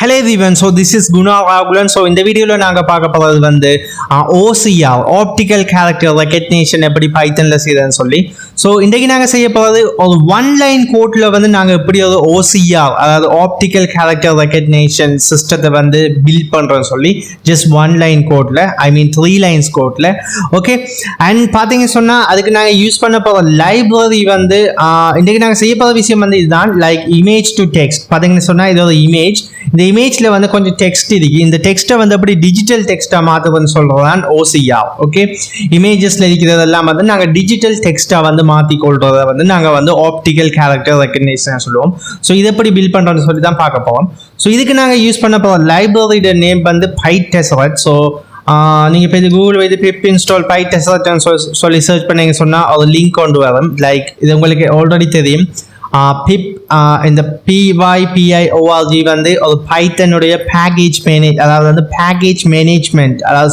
Hello everyone, so this is Guna Ragulan. So in the video la naanga paaka poradhu vandu OCR Optical Character Recognition eppadi Python la seidhan solli. So indiki naanga seiya poradhu or one line code la vandu naanga eppadi oru OCR adhaadu Optical Character Recognition system vandu build pandrom solli just one line code la, I mean 3 lines code la. Okay, and pathinga sonna adukku naanga use panna pora library vandu indiki naanga seiya pora vishayam vandu idhaan like image to text. Pathinga sonna idu oru image, இந்த இமேஜ்ல வந்து கொஞ்சம் text இருக்கு. இந்த டெக்ஸ்ட்டை வந்து அப்படி digital டெக்ஸ்டா மாத்துறதுன்னு சொல்றதுதான் OCR. ஓகே, இமேஜஸ்ல இருக்கிறதெல்லாம் வந்து நாங்க டிஜிட்டல் டெக்ஸ்டா வந்து மாத்தி கொள்றத வந்து நாங்க வந்து ஆப்டிக்கல் கேரக்டர் ரெகக்னிஷன் சொல்லுவோம். ஸோ இதை எப்படி பில்ட் பண்றோம்னு சொல்லி தான் பார்க்க போறோம். ஸோ இதுக்கு நாங்க யூஸ் பண்ண போற லைப்ரரியோட நேம் வந்து Pytesseract. ஸோ நீங்க இப்போ இது கூகுள் வைத்து pip install Pytesseract சொல்லி சர்ச் பண்ணீங்க சொன்னா ஒரு லிங்க் கொண்டு வரும். லைக் இது உங்களுக்கு ஆல்ரெடி தெரியும். pip இந்த pypiorg வந்து ஒரு பைத்தன் உடைய பேக்கேஜ் மேனேஜ், அதாவது வந்து பேக்கேஜ் மேனேஜ்மெண்ட், அதாவது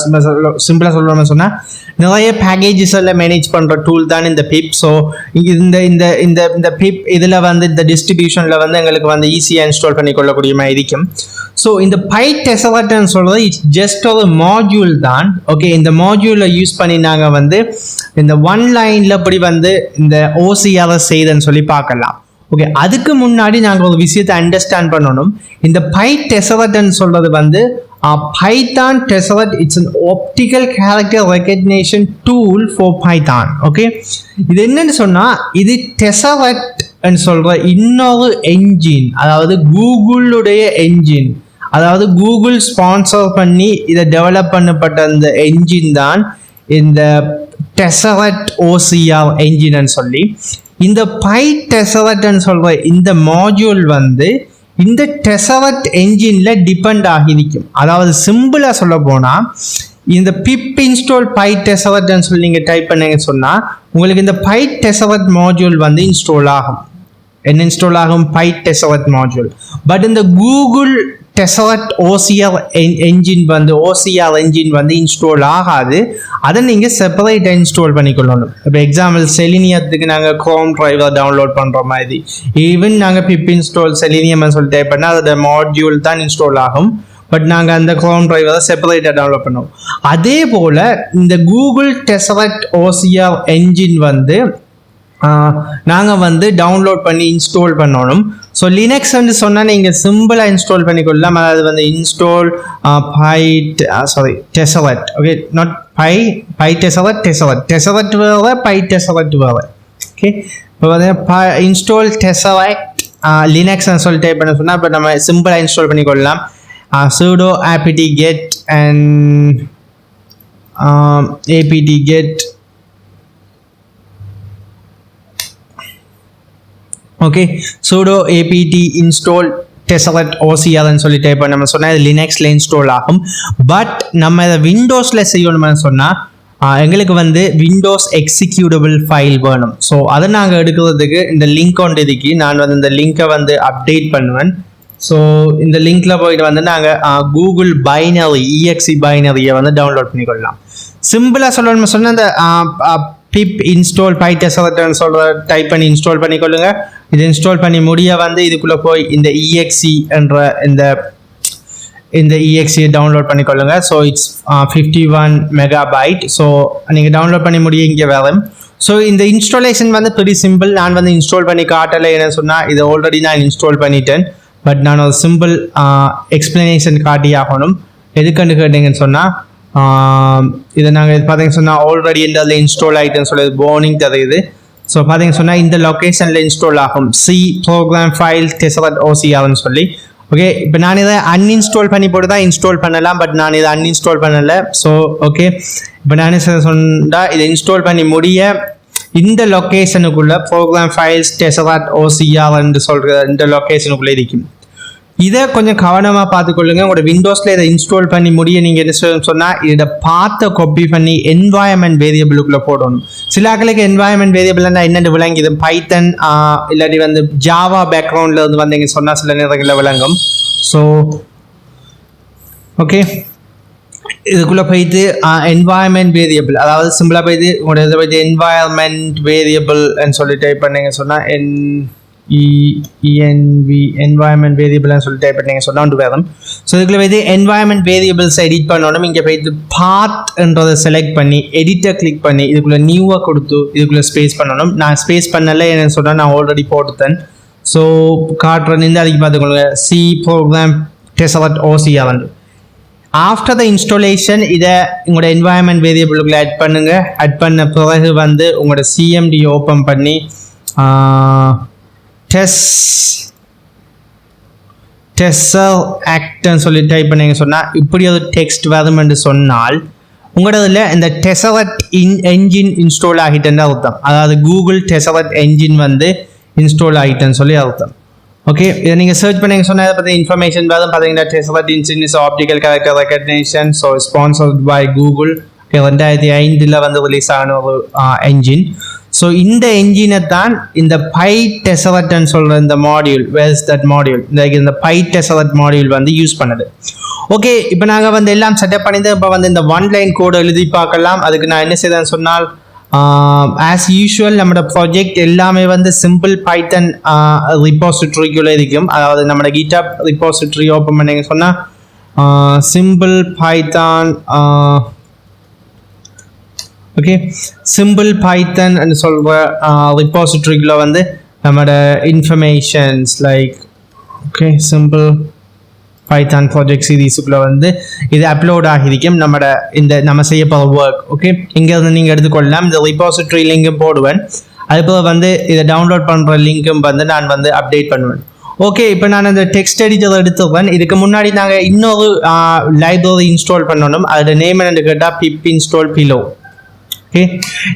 சிம்பிளா சொல்லணும்னு சொன்னா நிறைய பேக்கேஜஸ் எல்லாம் மேனேஜ் பண்ற டூல் தான் இந்த pip. ஸோ இந்த இந்த இந்த இந்த pip இதுல வந்து இந்த டிஸ்ட்ரிபியூஷன்ல வந்து எங்களுக்கு வந்து ஈஸியா இன்ஸ்டால் பண்ணி கொள்ளக்கூடிய மாதிரி இருக்கும். ஸோ இந்த Pytesseract சொல்றது இட்ஸ் ஜஸ்ட் ஒரு மாடியூல் தான். ஓகே, இந்த மாடியூலை யூஸ் பண்ணி நாங்க வந்து இந்த ஒன் லைன்ல இப்படி வந்து இந்த OCR செய்தன்னு சொல்லி பார்க்கலாம். ஓகே, அதுக்கு முன்னாடி நாங்கள் ஒரு விஷயத்தை அண்டர்ஸ்டாண்ட் பண்ணணும். இந்த Pytesseract சொல்றது வந்து Python Tesseract, it's an optical character recognition tool for Python. Okay, இது என்னன்னு சொன்னா இது Tesseract சொல்ற இன்னொரு என்ஜின், அதாவது கூகுளுடைய என்ஜின், அதாவது கூகுள் ஸ்பான்சர் பண்ணி இதை டெவலப் பண்ணப்பட்ட அந்த என்ஜின் தான் இந்த Tesseract OCR என்ஜின் சொல்லி. இந்த Pytesseract சொல்ற இந்த மாடியூல் வந்து இந்த Tesseract என்ஜின்ல டிபெண்ட் ஆகிருக்கும். அதாவது சிம்பிளா சொல்ல போனா இந்த pip install Pytesseract சொல்லி நீங்க டைப் பண்ணீங்க சொன்னா உங்களுக்கு இந்த Pytesseract மாடியூல் வந்து இன்ஸ்டால் ஆகும். என்ன இன்ஸ்டால் ஆகும்? Pytesseract module. பட் இந்த கூகுள் Tesseract OCR என்ஜின் வந்து OCR என்ஜின் வந்து இன்ஸ்டால் ஆகாது. அதை நீங்கள் செப்பரேட்டாக இன்ஸ்டால் பண்ணிக்கொள்ளணும். இப்போ எக்ஸாம்பிள் செலினியத்துக்கு நாங்கள் க்ரோம் டிரைவர் டவுன்லோட் பண்ணுற மாதிரி, ஈவன் நாங்கள் pip install செலினியம் சொல்லி டைப் பண்ணால் அதோட மாடியூல் தான் இன்ஸ்டால் ஆகும். பட் நாங்கள் அந்த க்ரோம் டிரைவரை செப்பரேட்டாக டவுன்லோட் பண்ணுவோம். அதே போல் இந்த கூகுள் Tesseract OCR என்ஜின் வந்து நாங்கள் வந்து டவுன்லோட் பண்ணி இன்ஸ்டால் பண்ணணும். ஸோ லினக்ஸ் வந்து சொன்னால் நீங்கள் சிம்பிளாக இன்ஸ்டால் பண்ணிக்கொள்ளலாம். அதாவது வந்து install Tesseract. Okay, not Pytesseract, Tesseract வேறு, Pytesseract வேறு. ஓகே, இப்போ வந்து இன்ஸ்டால் Tesseract லினக்ஸ் சொல்லி டைப் பண்ண சொன்னால் இப்போ நம்ம சிம்பிளாக இன்ஸ்டால் பண்ணிக்கொள்ளலாம். sudo apt-get and apt-get. Okay, sudo apt install Tesseract OCR சொல்லி டைப் பண்ண சொன்னா இது லினக்ஸ்ல இன்ஸ்டால் ஆகும். பட் நம்ம இதை விண்டோஸ்ல செய்யணும்னு சொன்னா எங்களுக்கு வந்து விண்டோஸ் எக்ஸிக்யூட்டபிள் ஃபைல் வேணும். ஸோ அதை நாங்கள் எடுக்கிறதுக்கு இந்த லிங்க் ஒன்று இருக்கு. நான் வந்து இந்த லிங்கை வந்து அப்டேட் பண்ணுவேன். ஸோ இந்த லிங்க்ல போயிட்டு வந்து நாங்கள் கூகுள் பைனரி EXE பைனரியை வந்து டவுன்லோட் பண்ணிக்கொள்ளலாம். சிம்பிளா சொல்லணும்னு சொன்னா இந்த pip install Pytesseract சொல்ற டைப் பண்ணி இன்ஸ்டால் பண்ணிக்கொள்ளுங்க. இது இன்ஸ்டால் பண்ணி முடிய வந்து இதுக்குள்ள போய் இந்த EXE என்ற இந்த EXE டவுன்லோட் பண்ணிக்கொள்ளுங்க. So it's 51 MB. ஸோ நீங்கள் டவுன்லோட் பண்ணி முடிய இங்கே வரும். ஸோ இந்த இன்ஸ்டாலேஷன் வந்து pretty சிம்பிள். நான் வந்து இன்ஸ்டால் பண்ணி காட்டலை. என்ன சொன்னால் இது ஆல்ரெடி நான் இன்ஸ்டால் பண்ணிட்டேன். பட் நான் ஒரு சிம்பிள் எக்ஸ்பிளனேஷன் காட்டி ஆகணும். எதுக்குன்னு கேட்டீங்கன்னு சொன்னால் இதை நாங்கள் பார்த்தீங்கன்னு சொன்னால் ஆல்ரெடி இந்த இன்ஸ்டால் ஆகிட்டுன்னு சொல்லி வார்னிங் தருது. ஸோ பார்த்தீங்கன்னு சொன்னால் இந்த லொக்கேஷனில் இன்ஸ்டால் ஆகும். C ப்ரோக்ராம் ஃபைல் Tesseract OCRன்னு சொல்லி. ஓகே, இப்போ நான் இதை அன்இன்ஸ்டால் பண்ணி போட்டு தான் இன்ஸ்டால் பண்ணலாம். பட் நான் இதை அன்இன்ஸ்டால் பண்ணலை. ஸோ ஓகே, இப்போ நான் சொன்னால் இதை இன்ஸ்டால் பண்ணி முடிய இந்த லொக்கேஷனுக்குள்ள ப்ரோக்ராம் ஃபைல்ஸ் Tesseract OCR சொல்கிற இந்த லொக்கேஷனுக்குள்ளே இருக்கும். இதை கொஞ்சம் கவனமாக பார்த்துக்கொள்ளுங்க. உங்களோட விண்டோஸில் இதை இன்ஸ்டால் பண்ணி முடிய நீங்கள் என்ன சொன்னால் இதை பார்த்து காப்பி பண்ணி என்வாயன்மெண்ட் வேரியபிளுக்குள்ளே போடணும். சில ஆக்களுக்கு என்வாயன்மெண்ட் வேரியபிள்னா என்னென்னு விளங்கி இது பைத்தன் இல்லாட்டி வந்து ஜாவா பேக்ரவுண்டில் இருந்து வந்தீங்க சொன்னால் சில நேரங்களில் விளங்கும். ஸோ ஓகே, இதுக்குள்ளே போயிட்டு என்வாயன்மெண்ட் வேரியபிள், அதாவது சிம்பிளாக போயிட்டு உங்களோட இதை போயிட்டு என்வாயன்மெண்ட் வேரியபிள்னு சொல்லி டைப் பண்ணீங்க சொன்னால் env environment variable னு சொல்லி டைப் பண்ணீங்க சொன்னா வந்து வரும். ஸோ இதுக்குள்ள வந்து environment variables எடிட் பண்ணணும். இங்கே போய் path என்றதை செலக்ட் பண்ணி எடிட்டை கிளிக் பண்ணி இதுக்குள்ள நியூவாக கொடுத்து இதுக்குள்ள ஸ்பேஸ் பண்ணணும். நான் ஸ்பேஸ் பண்ணல என்னன்னு சொன்னால் நான் ஆல்ரெடி போட்டுத்தேன். ஸோ காட்டுறேன் இந்த அதுக்கு பார்த்துக்கொள்ளுங்க. C program Tesseract OCR வந்து ஆஃப்டர் த இன்ஸ்டாலேஷன் இதை உங்களோட என்வாயன்மெண்ட் வேரியபிளுக்குள்ள ஆட் பண்ணுங்க. ஆட் பண்ண பிறகு வந்து உங்களோட சிஎம்டி ஓப்பன் பண்ணி Tesseract சொல்லி டைப் பண்ணீங்க சொன்னால் இப்படி ஒரு டெக்ஸ்ட் வரும்னு சொன்னால் உங்களோட இந்த Tesseract என்ஜின் இன்ஸ்டால் ஆகிட்டேன்னு அர்த்தம். அதாவது கூகுள் Tesseract என்ஜின் வந்து இன்ஸ்டால் ஆகிட்டேன்னு சொல்லி அர்த்தம். ஓகே, இதை நீங்கள் சர்ச் பண்ணீங்க சொன்னால் இதை பற்றி இன்ஃபர்மேஷன் வரும். பார்த்தீங்கன்னா Tesseract engine is optical character recognition, so sponsored by Google. 2005 வந்து ரிலீஸ் ஆன ஒரு என்ஜின். ஸோ இந்த என்ஜினை தான் இந்த Pytesseract சொல்கிற இந்த மாடியூல், வேர்ஸ் தட் மாடியூல், இந்த Pytesseract மாடியூல் வந்து யூஸ் பண்ணுது. ஓகே, இப்போ நாங்கள் வந்து எல்லாம் செட்டப் பண்ணிட்டு இப்போ வந்து இந்த ஒன் லைன் கோடை எழுதி பார்க்கலாம். அதுக்கு நான் என்ன செய்தேன்னு சொன்னால் ஆஸ் யூஷுவல் நம்மளோட ப்ராஜெக்ட் எல்லாமே வந்து சிம்பிள் பைத்தன் ரிப்போசிட்ரிக்குள்ளே இருக்கும். அதாவது நம்மளோட GitHub ரிப்போசிட்ரி ஓப்பன் பண்ணிங்க சொன்னால் simple Python okay simple Python சொல்கிற ரிப்போசிட்ரிக்குள்ளே வந்து நம்மளோட informations like okay simple Python project சீரீஸுக்குள்ளே வந்து இது அப்லோட் ஆகிருக்கும் நம்ம செய்ய போகிற ஒர்க். ஓகே, இங்கேருந்து நீங்கள் எடுத்துக்கொள்ளலாம். இந்த ரிப்போசிட்ரி லிங்கும் போடுவேன். அதுபோல் வந்து இதை டவுன்லோட் பண்ணுற லிங்க்கும் வந்து நான் வந்து அப்டேட் பண்ணுவேன். ஓகே, இப்போ நான் இந்த டெக்ஸ்ட் எடிட்டர் எடுத்துவேன். இதுக்கு முன்னாடி நாங்கள் இன்னொரு லைப்ரரி இன்ஸ்டால் பண்ணணும். அதோட நேம் என்னென்னு கேட்டால் pip install pillow. ஓகே,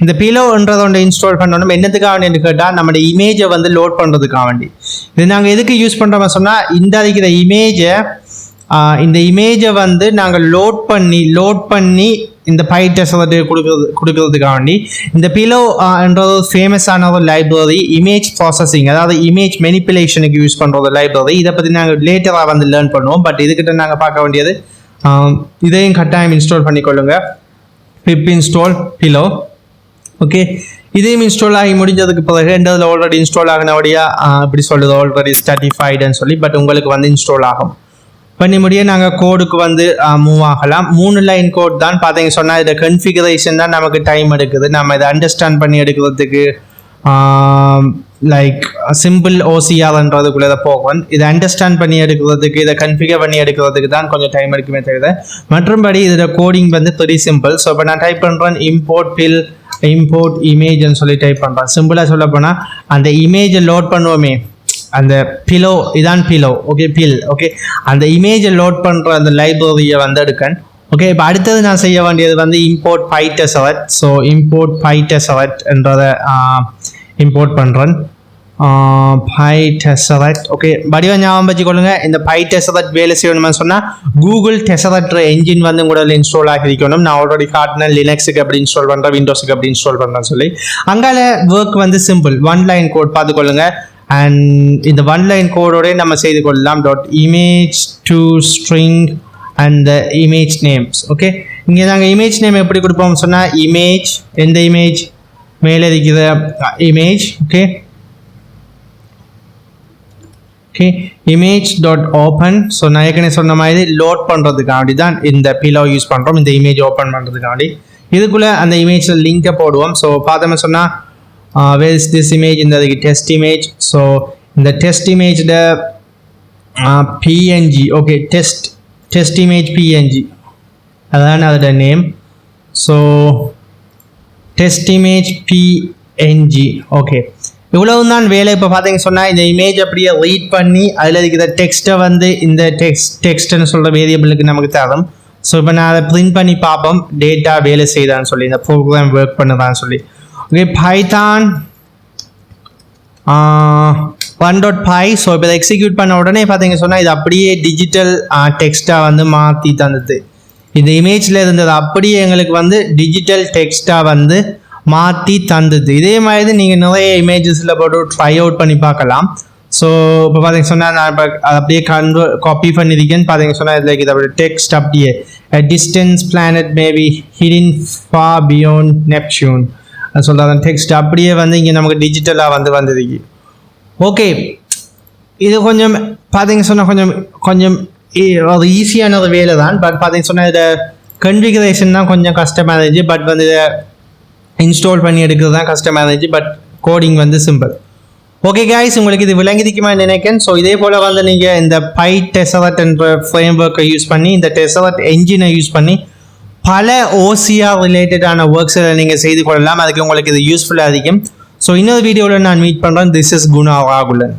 இந்த பிலோன்றதை ஒன்று இன்ஸ்டால் பண்ணணும். என்னத்துக்காக வேண்டியன்னு கேட்டால் நம்மளோட இமேஜை வந்து லோட் பண்ணுறதுக்காக வேண்டி. இது நாங்கள் எதுக்கு யூஸ் பண்ணுறோம்னு சொன்னால் இந்த இருக்கிற இமேஜை வந்து நாங்கள் லோட் பண்ணி இந்த Pytesseract கொடுக்கறதுக்காக வேண்டி. இந்த பிலோ என்றது ஃபேமஸான ஒரு லைப்ரரி, இமேஜ் ப்ராசஸிங் அதாவது இமேஜ் மெனிப்புலேஷனுக்கு யூஸ் பண்ணுற ஒரு லைப்ரரி. இதை பற்றி நாங்கள் லேட்டராக வந்து லேர்ன் பண்ணுவோம். பட் இதுக்கிட்ட நாங்கள் பார்க்க வேண்டியது இதையும் கட்டாயம் இன்ஸ்டால் பண்ணிக்கொள்ளுங்க. pip install pillow. ஓகே, இதையும் இன்ஸ்டால் ஆகி முடிஞ்சதுக்கு பிறகு ரெண்டாவதுல ஆல்ரெடி இன்ஸ்டால் ஆகினபடியா இப்படி சொல்லுது ஆல்ரெடி ஸ்டாட்டிஃபைடுன்னு சொல்லி. பட் உங்களுக்கு வந்து இன்ஸ்டால் ஆகும். பண்ணி முடிய நாங்கள் கோடுக்கு வந்து மூவ் ஆகலாம். 3 லைன் கோட் தான் பார்த்தீங்க சொன்னால் இதை கன்ஃபிகரேஷன் தான் நமக்கு டைம் எடுக்குது. நம்ம இதை அண்டர்ஸ்டாண்ட் பண்ணி எடுக்கிறதுக்கு லைக் சிம்பிள் OCRன்றதுக்குள்ளே இதை போகும். இதை அண்டர்ஸ்டாண்ட் பண்ணி எடுக்கிறதுக்கு இதை கன்ஃபிகர் பண்ணி எடுக்கிறதுக்கு தான் கொஞ்சம் டைம் எடுக்குமே தவிர மற்றபடி இதில் கோடிங் வந்து வெரி சிம்பிள். ஸோ இப்போ நான் டைப் பண்ணுறேன் இம்போர்ட் இமேஜ்னு சொல்லி டைப் பண்ணுறேன். சிம்பிளாக சொல்ல போனால் அந்த இமேஜை லோட் பண்ணுவோமே, அந்த பிலோ இதான் பிலோ. ஓகே, ஓகே, அந்த இமேஜை லோட் பண்ணுற அந்த லைப்ரரியை வந்து எடுக்கணும். ஓகே, இப்போ அடுத்தது நான் செய்ய வேண்டியது வந்து import Pytesseract. So import Pytesseract என்றதை இம்போர்ட் பண்ணுறேன். Pytesseract. ஓகே, வடிவ ஞாபகம் வச்சுக்கொள்ளுங்க. இந்த Pytesseract வேலை செய்யணும்னு சொன்னால் கூகுள் Tesseract என்ஜின் வந்து உங்களோட இன்ஸ்டால் ஆகிருக்கணும். நான் ஆல்ரெடி காட்டினேன் லினக்ஸுக்கு எப்படி இன்ஸ்டால் பண்ணுறேன், விண்டோஸுக்கு எப்படி இன்ஸ்டால் பண்ணுறேன்னு சொல்லி. அங்கால ஒர்க் வந்து சிம்பிள், ஒன் லைன் கோட் பார்த்துக்கொள்ளுங்க. அண்ட் இந்த ஒன் லைன் கோடோட நம்ம செய்து கொள்ளலாம். .image to string and the image names. Okay, இங்கே நாங்கள் இமேஜ் நேம் எப்படி கொடுப்போம் சொன்னால் இமேஜ், எந்த இமேஜ் மேலே இருக்கிற இமேஜ். Okay, image.open. ஸோ நான் ஏற்கனவே சொன்ன மாதிரி லோட் பண்ணுறதுக்காண்டி தான் இந்த பிலோ யூஸ் பண்ணுறோம். இந்த இமேஜ் ஓப்பன் பண்ணுறதுக்காண்டி இதுக்குள்ளே அந்த இமேஜில் லிங்கை போடுவோம். ஸோ பார்த்தோம்னா சொன்னால் வேர் இஸ் திஸ் இமேஜ், இந்த டெஸ்ட் இமேஜ். ஸோ இந்த டெஸ்ட் இமேஜில் PNG. Okay, test image PNG அதான் அதோட name. So test image PNG. Okay, இவ்வளவு தான் வேலை. இப்போ பார்த்தீங்க சொன்னால் இந்த இமேஜ் அப்படியே ரீட் பண்ணி அதில் இருக்கிற டெக்ஸ்ட்டை வந்து இந்த டெக்ஸ்ட்னு சொல்கிற வேரியபிளுக்கு நமக்கு தரும். ஸோ இப்போ நான் அதை பிரிண்ட் பண்ணி பார்ப்போம் டேட்டா வேலை செய்தான்னு சொல்லி, இந்த ப்ரோக்ராம் ஒர்க் பண்ணுதான்னு சொல்லி. Okay, Python 1.py. ஸோ இப்போ இதை எக்ஸிக்யூட் பண்ண உடனே பார்த்தீங்க சொன்னால் இது அப்படியே டிஜிட்டல் டெக்ஸ்ட்டாக வந்து மாற்றி தந்தது. இந்த இமேஜில் இருந்தது அப்படியே எங்களுக்கு வந்து டிஜிட்டல் டெக்ஸ்ட்டாக வந்து மாற்றி தந்தது. இதே மாதிரி நீங்கள் நிறைய இமேஜஸில் போட்டு ட்ரை அவுட் பண்ணி பார்க்கலாம். ஸோ இப்போ பார்த்தீங்க சொன்னால் நான் இப்போ அப்படியே காப்பி பண்ணியிருக்கேன்னு பார்த்தீங்க சொன்னால் இதில் இதோட டெக்ஸ்ட் அப்படியே distance planet maybe hidden for beyond Neptune சொல்கிற அந்த டெக்ஸ்ட் அப்படியே வந்து இங்கே நமக்கு டிஜிட்டலாக வந்து வந்திருக்கு. ஓகே, இது கொஞ்சம் பார்த்தீங்க சொன்னால் கொஞ்சம் ஒரு ஈஸியான ஒரு வேலை தான். பட் பார்த்தீங்க சொன்னால் இதை கன்ஃபிகரேஷன் தான் கொஞ்சம் கஷ்டமாக இருந்துச்சு. பட் வந்து இதை இன்ஸ்டால் பண்ணி எடுக்கிறது தான் கஷ்டமாக இருந்துச்சு. பட் கோடிங் வந்து சிம்பிள். ஓகே கைஸ், உங்களுக்கு இது விளங்கிக்குமா நினைக்கிறேன். ஸோ இதே போல் வந்து நீங்கள் இந்த Pytesseract என்ற ஃப்ரேம் ஒர்க்கை யூஸ் பண்ணி, இந்த Tesseract என்ஜினை யூஸ் பண்ணி பல OCR ரிலேட்டடான ஒர்க்ஸில் நீங்கள் செய்து கொள்ளலாம். அதுக்கு உங்களுக்கு இது யூஸ்ஃபுல்லாக இருக்கும். ஸோ இன்னொரு வீடியோவில் நான் மீட் பண்ணுறேன். This is Guna Rahulan.